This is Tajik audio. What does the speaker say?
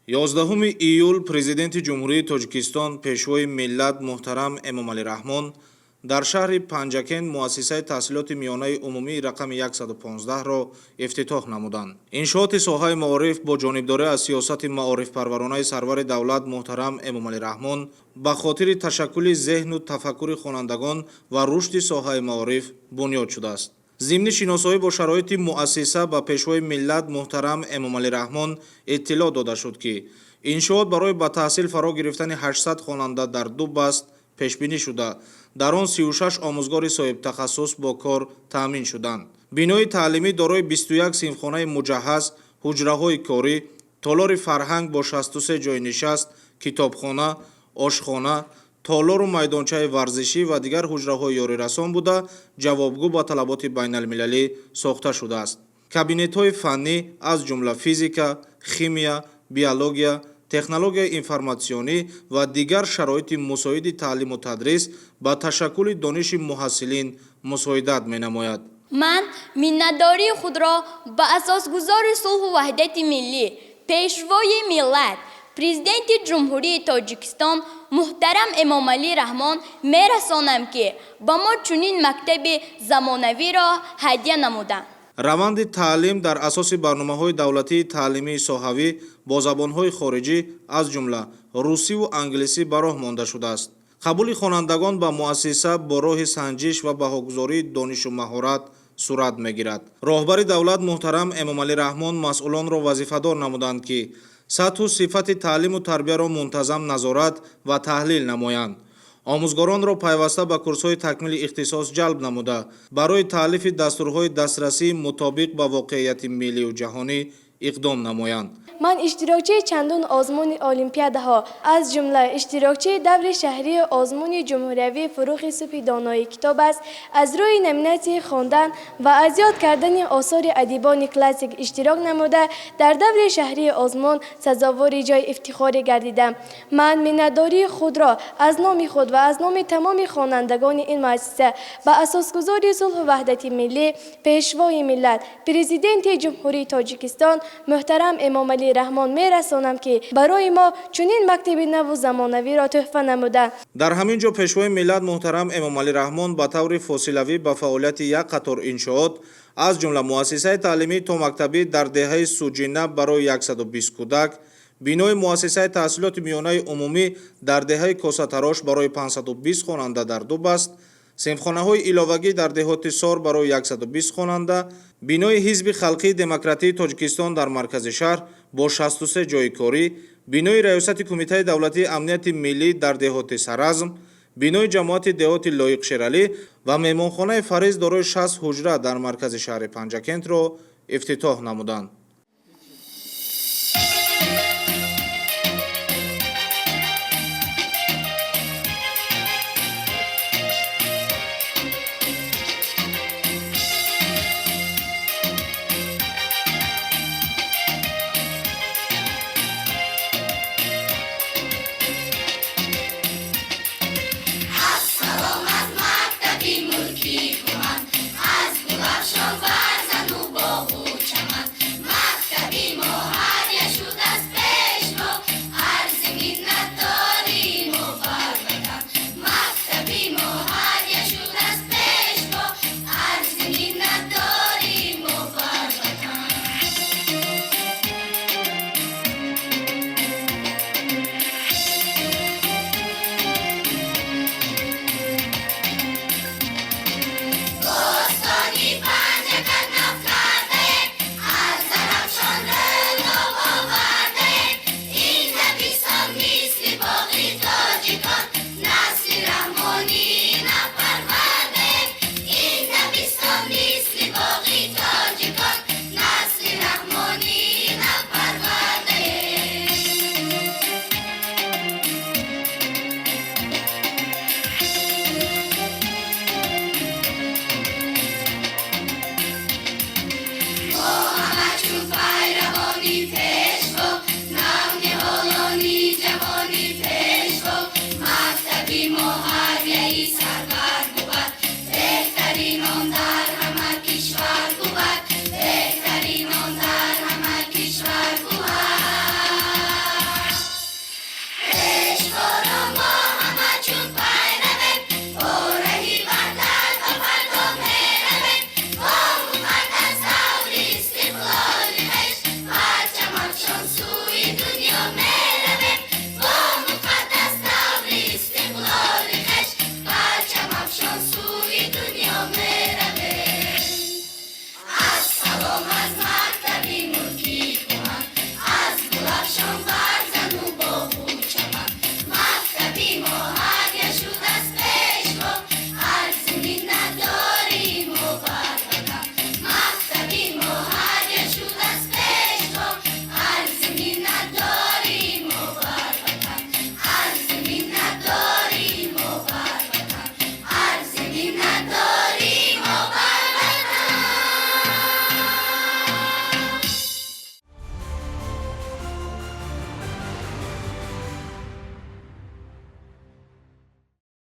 11 июл президенти ҷумҳурии Тоҷикистон пешвои миллат муҳтарам Эмомалӣ Раҳмон дар шаҳри Панҷакен муассисаи таҳсилоти миёнаи умумии рақами 115-ро ифтитоҳ намуданд. Иншооти соҳаи маориф бо ҷонибдорӣ аз сиёсати маорифпарваронаи сарвари давлат муҳтарам Эмомалӣ Раҳмон ба хотири ташаккули зеҳну тафаккури хонандагон ва рушди соҳаи маориф бунёд шудааст. зимни шиносоӣ бо шароити муассиса ба пешвои миллат муҳтарам Эмомалӣ Раҳмон иттилоъ дода шуд ки иншоот барои ба таҳсил фаро гирифтани 800 хонанда дар ду баст пешбинӣ шуда, дар он 36 омӯзгори соҳибтахассус бо кор таъмин шуданд. Бинои таълимӣ дорои 21 синфхонаи муҷаҳҳаз, ҳуҷраҳои корӣ, толори фарҳанг бо 63 ҷойи нишаст, китобхона, ошхона, толору майдончаи варзишӣ ва дигар ҳуҷраҳои ёрирасон буда ҷавобгӯ ба талаботи байналмилалӣ сохта шудааст. Кабинетҳои фаннӣ аз ҷумла физика, химия, биология, технологияи информатсионӣ ва дигар шароити мусоиди таълиму тадрис ба ташаккули дониши муҳассилин мусоидат менамояд. ман миннатдории худро ба асосгузори сулҳу ваҳдати миллӣ, пешвои миллат, президенти ҷумҳурии Тоҷикистон муҳтарам Эмомалӣ Раҳмон мерасонам ки ба мо чунин мактаби замонавиро ҳадя намуданд. раванди таълим дар асоси барномаҳои давлатии таълимии соҳавӣ бо забонҳои хориҷӣ аз ҷумла русиву англисӣ ба роҳ монда шудааст. қабули хонандагон ба муассиса бо роҳи санҷиш ва баҳогузории донишу маҳорат сурат мегирад. роҳбари давлат муҳтарам Эмомалӣ Раҳмон масъулонро вазифадор намуданд ки сатҳу сифати таълиму тарбияро мунтазам назорат ва таҳлил намоянд. омӯзгоронро пайваста ба курсҳои такмили ихтисос ҷалб намуда, барои таълифи дастурҳои дастрасии мутобиқ ба воқеияти миллию ҷаҳонӣ иқдом намоянд. من اشتراکچی چندون آزمون المپیادها از جمله اشتراکچی دور شهری آزمون جمهوری فروغ صبح دانایی کتاب است. از روی نمینتی خواندن و از یاد کردن آثار ادیبان کلاسیک اشتراک نموده در دور شهری آزمون سزاوار جای افتخاری گردیدم. من منتداری خود را از نام خود و از نام تمام خوانندگان این مؤسسه به اساسگذاری صلح و وحدت ملی، پیشوای ملت، پرزیدنت جمهوری تاجیکستان محترم امامعلی رحمان میرسانم که برای ما چنین مکتب نو و زمانوی را تحفه نموده. дар ҳамин ҷо пешвои миллат муҳтарам Эмомалӣ Раҳмон ба таври фосилавӣ ба фаъолияти як қатор иншоот аз ҷумла муассисаи таълимӣ то мактабӣ дар деҳаи Суҷина барои 120 кӯдак, бинои муассисаи таҳсилоти миёнаи умумӣ дар деҳаи Косатарош барои 520 хонанда дар ду баст, синфхонаҳои иловагӣ дар деҳоти Сор барои 120 хонанда, бинои ҳизби халқии демократии Тоҷикистон дар маркази шаҳр бо 63 ҷойи корӣ, бинои раёсати кумитаи давлатии амнияти миллӣ дар деҳоти Саразм, бинои ҷамоати деҳоти Лоиқ Шералӣ ва меҳмонхонаи Фариз дорои 60 ҳуҷра дар маркази шаҳри Панҷакентро ифтитоҳ намуданд. شانسون